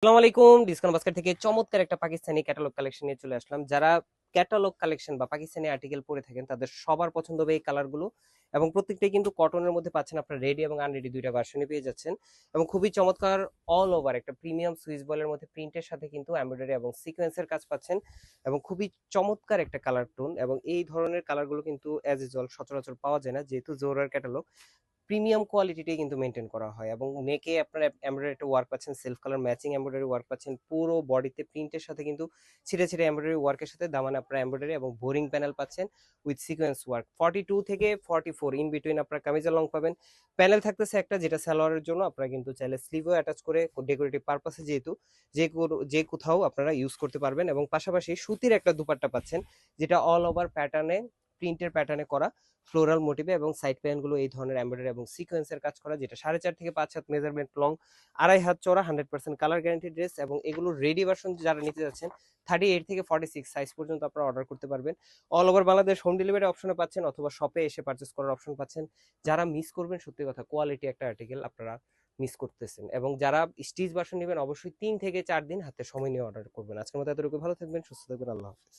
আসসালামু আলাইকুম। Discount basket থেকে চমৎকার একটা পাকিস্তানি ক্যাটালগ কালেকশন নিয়ে চলে আসলাম। যারা ক্যাটালগ কালেকশন বা পাকিস্তানি আর্টিকেল পরে থাকেন তাদের সবার পছন্দ হবে এই কালারগুলো, এবং প্রত্যেকটাই কিন্তু কটনের মধ্যে পাচ্ছেন। আপনার রেডি এবং আনরেডি দুইটা ভার্সনে পেয়ে যাচ্ছেন, এবং খুবই চমৎকার অল ওভার একটা প্রিমিয়াম সুইস বলের মধ্যে প্রিন্টের সাথে কিন্তু এমব্রয়ডারি এবং সিকোয়েন্সের কাজ পাচ্ছেন, এবং খুবই চমৎকার একটা কালার টোন। এবং এই ধরনের কালারগুলো কিন্তু অ্যাজ ইউজুয়াল সচরাচর পাওয়া যায় না, যেহেতু জোরার ক্যাটালগ প্রিমিয়াম কোয়ালিটিটাই কিন্তু মেনটেন করা হয়। এবং নেকে আপনার এমব্রয়ডারি একটা ওয়ার্ক পাচ্ছেন, self colour matching embroidery work পাচ্ছেন, পুরো বডিতে প্রিন্টের সাথে কিন্তু ছিটে ছিটে এমব্রয়ডারি ওয়ার্কের সাথে দামানে আপনার এমব্রয়ডারি এবং বোরিং প্যানেল পাচ্ছেন উইথ সিকোয়েন্স ওয়ার্ক। 42 থেকে 44 ইন বিটুইন আপনার কামিজের লং পাবেন। প্যানেল থাকতেছে একটা, যেটা সালোয়ারের জন্য আপনারা কিন্তু চাইলে স্লিভও অ্যাটাচ করে ডেকোরেটিভ পারপাসে যেহেতু যে কোথাও আপনারা ইউজ করতে পারবেন। এবং পাশাপাশি সুতির একটা দুপাট্টা পাচ্ছেন, যেটা অল ওভার প্যাটার্নে প্রিন্টের প্যাটার্নে করা ফ্লোরাল মোটিভে, এবং সাইড প্যানেল গুলো এই ধরনের এমব্রয়ডারি এবং সিকোয়েন্সের কাজ করা, যেটা 4.5 থেকে 5 হাত মেজারমেন্ট লং, 2.5 হাত চওড়া, 100% কালার গ্যারান্টি ড্রেস। এবং এগুলো রেডি ভার্সন যারা নিতে যাচ্ছেন 38 থেকে 46 সাইজ পর্যন্ত আপনারা অর্ডার করতে পারবেন। All over Bangladesh home delivery অপশনে পাচ্ছেন, অথবা শপে এসে পারচেস করার অপশন পাচ্ছেন। যারা মিস করবেন, সত্যি কথা কোয়ালিটি একটা আর্টিকেল আপনারা মিস করতেছেন। এবং যারা স্টিচ ভার্সন নেবেন অবশ্যই 3 থেকে 4 দিন হাতে সময় নিয়ে অর্ডার করবেন। আজকের মতো এতটুকু, ভালো থাকবেন, সুস্থ থাকবেন, আল্লাহ হাফেজ।